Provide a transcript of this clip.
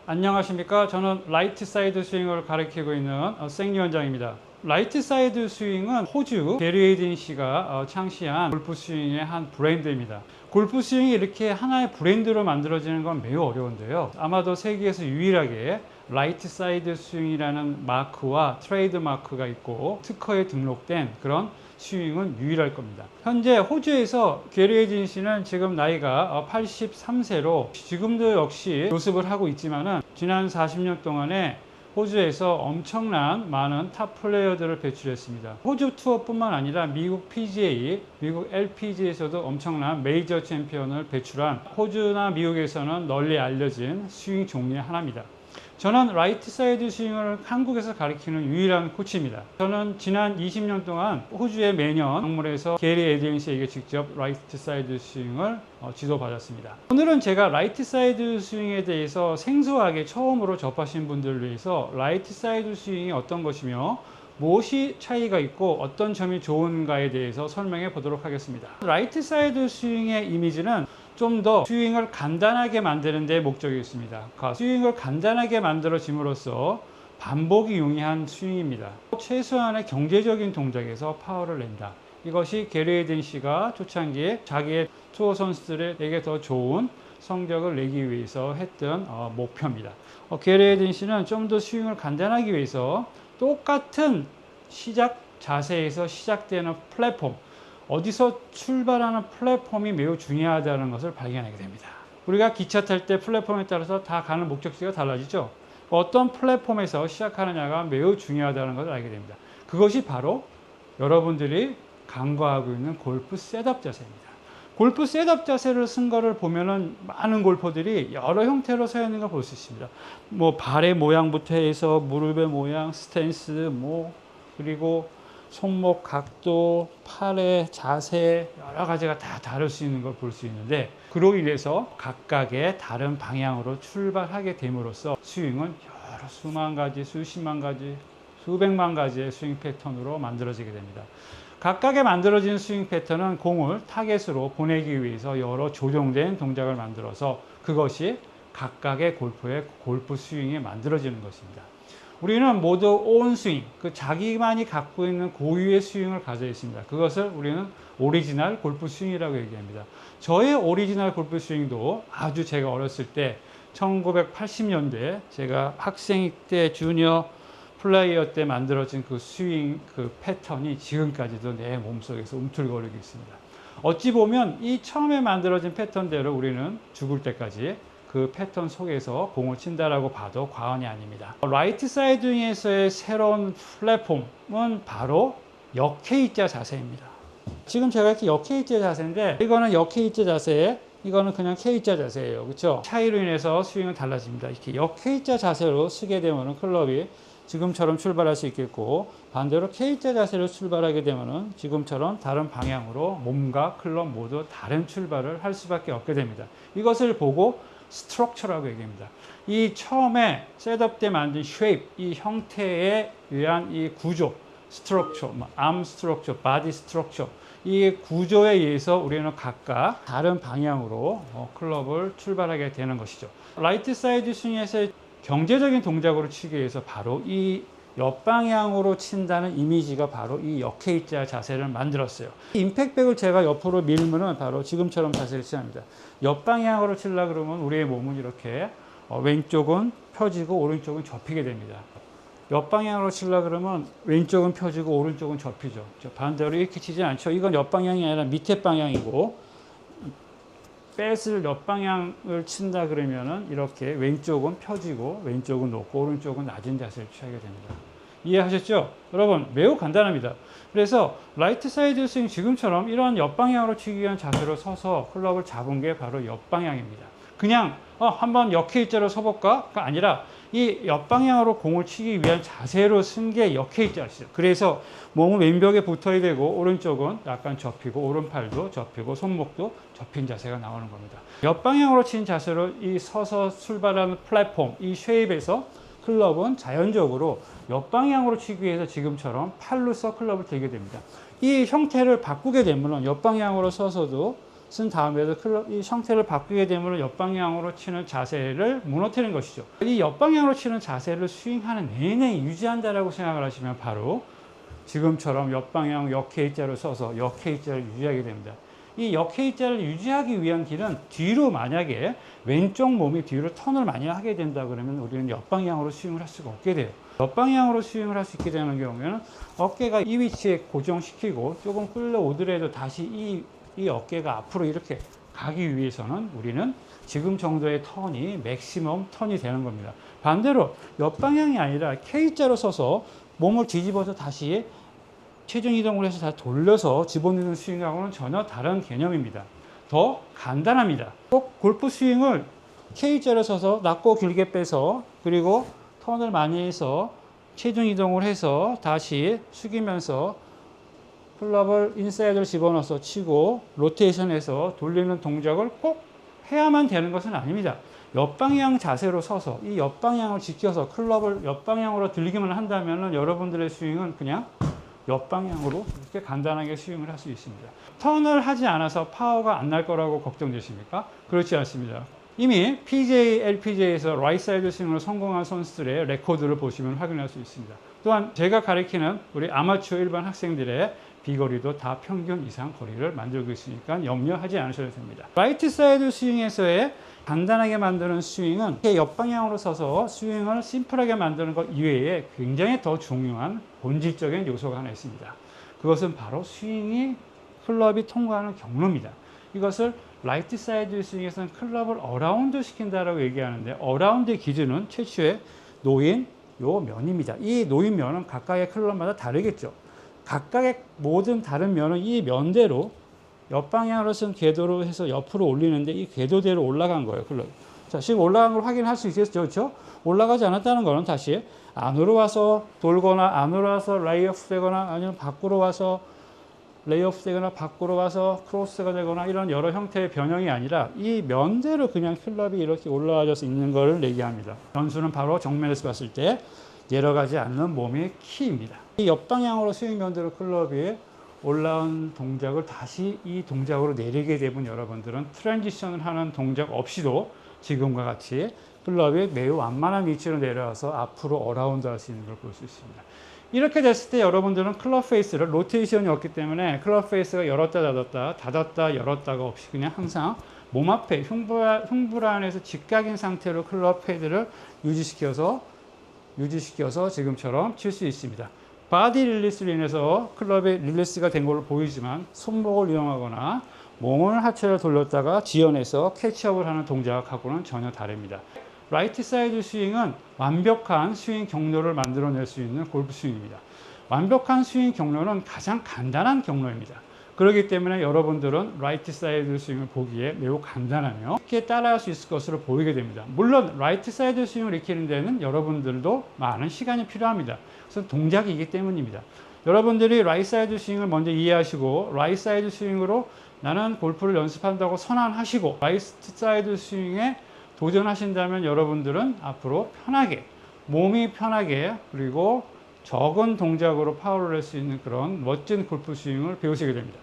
안녕하십니까. 저는 라이트 사이드 스윙을 가르치고 있는 생리 원장입니다. 라이트 사이드 스윙은 호주 게리 에이든 씨가 창시한 골프 스윙의 한 브랜드입니다. 골프 스윙이 이렇게 하나의 브랜드로 만들어지는 건 매우 어려운데요. 아마도 세계에서 유일하게 라이트 사이드 스윙이라는 마크와 트레이드 마크가 있고 특허에 등록된 그런 스윙은 유일할 겁니다. 현재 호주에서 게리 에이든 씨는 지금 나이가 83세로 지금도 역시 교습을 하고 있지만은 지난 40년 동안에 호주에서 엄청난 많은 탑 플레이어들을 배출했습니다. 호주 투어뿐만 아니라 미국 PGA, 미국 LPGA에서도 엄청난 메이저 챔피언을 배출한 호주나 미국에서는 널리 알려진 스윙 종류의 하나입니다. 저는 라이트 사이드 스윙을 한국에서 가르치는 유일한 코치입니다. 저는 지난 20년 동안 호주에 매년 방문해서 게리 에이든 씨에게 직접 라이트 사이드 스윙을 지도받았습니다. 오늘은 제가 라이트 사이드 스윙에 대해서 생소하게 처음으로 접하신 분들을 위해서 라이트 사이드 스윙이 어떤 것이며 무엇이 차이가 있고 어떤 점이 좋은가에 대해서 설명해 보도록 하겠습니다. 라이트 사이드 스윙의 이미지는 좀 더 스윙을 간단하게 만드는 데 목적이 있습니다. 스윙을 간단하게 만들어짐으로써 반복이 용이한 스윙입니다. 최소한의 경제적인 동작에서 파워를 낸다. 이것이 게리 에이든 씨가 초창기에 자기의 투어 선수들에게 더 좋은 성적을 내기 위해서 했던 목표입니다. 게리 에이든 씨는 좀 더 스윙을 간단하기 위해서 똑같은 시작 자세에서 시작되는 플랫폼, 어디서 출발하는 플랫폼이 매우 중요하다는 것을 발견하게 됩니다. 우리가 기차 탈 때 플랫폼에 따라서 다 가는 목적지가 달라지죠. 어떤 플랫폼에서 시작하느냐가 매우 중요하다는 것을 알게 됩니다. 그것이 바로 여러분들이 강구하고 있는 골프 셋업 자세입니다. 골프 셋업 자세를 쓴 거를 보면은 많은 골퍼들이 여러 형태로 서 있는 걸 볼 수 있습니다. 뭐 발의 모양부터 해서 무릎의 모양, 스탠스, 그리고 손목 각도, 팔의 자세, 여러 가지가 다 다를 수 있는 걸 볼 수 있는데, 그로 인해서 각각의 다른 방향으로 출발하게 됨으로써 스윙은 여러 수만 가지, 수십만 가지, 수백만 가지의 스윙 패턴으로 만들어지게 됩니다. 각각의 만들어진 스윙 패턴은 공을 타겟으로 보내기 위해서 여러 조정된 동작을 만들어서 그것이 각각의 골프의 골프 스윙이 만들어지는 것입니다. 우리는 모두 온 스윙, 자기만이 갖고 있는 고유의 스윙을 가져 있습니다. 그것을 우리는 오리지널 골프 스윙이라고 얘기합니다. 저의 오리지널 골프 스윙도 아주 제가 어렸을 때 1980년대 제가 학생 때 주니어 플레이어 때 만들어진 그 스윙 그 패턴이 지금까지도 내 몸속에서 움틀거리고 있습니다. 어찌 보면 이 처음에 만들어진 패턴대로 우리는 죽을 때까지 그 패턴 속에서 공을 친다라고 봐도 과언이 아닙니다. 라이트 사이드에서의 새로운 플랫폼은 바로 역H자 자세입니다. 지금 제가 이렇게 역H자 자세인데, 이거는 역H자 자세, 이거는 그냥 K자 자세예요. 그렇죠? 차이로 인해서 스윙은 달라집니다. 이렇게 역H자 자세로 쓰게 되면 클럽이 지금처럼 출발할 수 있겠고, 반대로 K자 자세로 출발하게 되면 지금처럼 다른 방향으로 몸과 클럽 모두 다른 출발을 할 수밖에 없게 됩니다. 이것을 보고 스트럭처라고 얘기합니다. 이 처음에 셋업 때 만든 쉐입, 이 형태에 의한 이 구조, 스트럭처, 암 스트럭처, 바디 스트럭처, 이 구조에 의해서 우리는 각각 다른 방향으로 클럽을 출발하게 되는 것이죠. 라이트 사이드 스윙에서의 경제적인 동작으로 치기 위해서 바로 이 옆방향으로 친다는 이미지가 바로 이 역H자 자세를 만들었어요. 임팩트백을 제가 옆으로 밀면은 바로 지금처럼 자세를 취합니다. 옆방향으로 치려고 그러면 우리의 몸은 이렇게 왼쪽은 펴지고 오른쪽은 접히게 됩니다. 옆방향으로 치려고 그러면 왼쪽은 펴지고 오른쪽은 접히죠. 반대로 이렇게 치지 않죠. 이건 옆방향이 아니라 밑에 방향이고, 백을 옆방향을 친다 그러면은 이렇게 왼쪽은 펴지고 왼쪽은 높고 오른쪽은 낮은 자세를 취하게 됩니다. 이해하셨죠? 여러분, 매우 간단합니다. 그래서 라이트 사이드 스윙 지금처럼 이런 옆방향으로 치기 위한 자세로 서서 클럽을 잡은 게 바로 옆방향입니다. 그냥 한번 역H자로 서볼까?가 아니라 이 옆방향으로 공을 치기 위한 자세로 쓴 게 역H자시죠. 그래서 몸은 왼벽에 붙어야 되고 오른쪽은 약간 접히고 오른팔도 접히고 손목도 접힌 자세가 나오는 겁니다. 옆방향으로 친 자세로 이 서서 출발하는 플랫폼, 이 쉐입에서 클럽은 자연적으로 옆방향으로 치기 위해서 지금처럼 팔로서 클럽을 들게 됩니다. 이 형태를 바꾸게 되면 옆방향으로 서서도 쓴 다음에도 이 형태를 바꾸게 되면 옆방향으로 치는 자세를 무너뜨리는 것이죠. 이 옆방향으로 치는 자세를 스윙하는 내내 유지한다라고 생각을 하시면 바로 지금처럼 옆방향 역K자를 써서 역K자를 유지하게 됩니다. 이 역K자를 유지하기 위한 길은 뒤로 만약에 왼쪽 몸이 뒤로 턴을 많이 하게 된다 그러면 우리는 옆방향으로 스윙을 할 수가 없게 돼요. 옆방향으로 스윙을 할 수 있게 되는 경우에는 어깨가 이 위치에 고정시키고 조금 끌려오더라도 다시 이 어깨가 앞으로 이렇게 가기 위해서는 우리는 지금 정도의 턴이 맥시멈 턴이 되는 겁니다. 반대로 옆방향이 아니라 K자로 서서 몸을 뒤집어서 다시 체중 이동을 해서 다 돌려서 집어넣는 스윙하고는 전혀 다른 개념입니다. 더 간단합니다. 꼭 골프 스윙을 K자로 서서 낮고 길게 빼서 그리고 턴을 많이 해서 체중 이동을 해서 다시 숙이면서 클럽을 인사이드를 집어넣어서 치고 로테이션해서 돌리는 동작을 꼭 해야만 되는 것은 아닙니다. 옆방향 자세로 서서 이 옆방향을 지켜서 클럽을 옆방향으로 들기만 한다면 여러분들의 스윙은 그냥 옆방향으로 이렇게 간단하게 스윙을 할 수 있습니다. 턴을 하지 않아서 파워가 안 날 거라고 걱정되십니까? 그렇지 않습니다. 이미 PGA, LPGA에서 라이트 사이드 스윙으로 성공한 선수들의 레코드를 보시면 확인할 수 있습니다. 또한 제가 가르치는 우리 아마추어 일반 학생들의 비거리도 다 평균 이상 거리를 만들고 있으니까 염려하지 않으셔도 됩니다. 라이트 사이드 스윙에서의 간단하게 만드는 스윙은 옆방향으로 서서 스윙을 심플하게 만드는 것 이외에 굉장히 더 중요한 본질적인 요소가 하나 있습니다. 그것은 바로 스윙이 클럽이 통과하는 경로입니다. 이것을 라이트 사이드 스윙에서는 클럽을 어라운드 시킨다라고 얘기하는데 어라운드의 기준은 최초에 놓인 요 면입니다. 이 놓인 면은 각각의 클럽마다 다르겠죠. 각각의 모든 다른 면은 이 면대로 옆방향으로 쓴 궤도로 해서 옆으로 올리는데 이 궤도대로 올라간 거예요. 클럽. 자, 지금 올라간 걸 확인할 수 있겠죠? 그렇죠? 올라가지 않았다는 거는 다시 안으로 와서 돌거나 안으로 와서 레이오프 되거나 아니면 밖으로 와서 레이오프 되거나 밖으로 와서 크로스가 되거나 이런 여러 형태의 변형이 아니라 이 면대로 그냥 클럽이 이렇게 올라와져서 있는 걸 얘기합니다. 변수는 바로 정면에서 봤을 때 내려가지 않는 몸의 키입니다. 이 옆방향으로 스윙 면대로 클럽이 올라온 동작을 다시 이 동작으로 내리게 되면 여러분들은 트랜지션을 하는 동작 없이도 지금과 같이 클럽이 매우 완만한 위치로 내려와서 앞으로 어라운드 할 수 있는 걸 볼 수 있습니다. 이렇게 됐을 때 여러분들은 클럽 페이스를 로테이션이 없기 때문에 클럽 페이스가 열었다 닫았다 닫았다 열었다가 없이 그냥 항상 몸 앞에 흉불 안에서 직각인 상태로 클럽 헤드를 유지시켜서 지금처럼 칠 수 있습니다. 바디 릴리스로 인해서 클럽의 릴리스가 된 걸로 보이지만 손목을 이용하거나 몸을 하체를 돌렸다가 지연해서 캐치업을 하는 동작하고는 전혀 다릅니다. 라이트 사이드 스윙은 완벽한 스윙 경로를 만들어낼 수 있는 골프 스윙입니다. 완벽한 스윙 경로는 가장 간단한 경로입니다. 그렇기 때문에 여러분들은 라이트 사이드 스윙을 보기에 매우 간단하며 쉽게 따라할 수 있을 것으로 보이게 됩니다. 물론 라이트 사이드 스윙을 익히는 데는 여러분들도 많은 시간이 필요합니다. 그것은 동작이기 때문입니다. 여러분들이 라이트 사이드 스윙을 먼저 이해하시고 라이트 사이드 스윙으로 나는 골프를 연습한다고 선언하시고 라이트 사이드 스윙에 도전하신다면 여러분들은 앞으로 편하게 몸이 편하게 그리고 적은 동작으로 파워를 낼 수 있는 그런 멋진 골프 스윙을 배우시게 됩니다.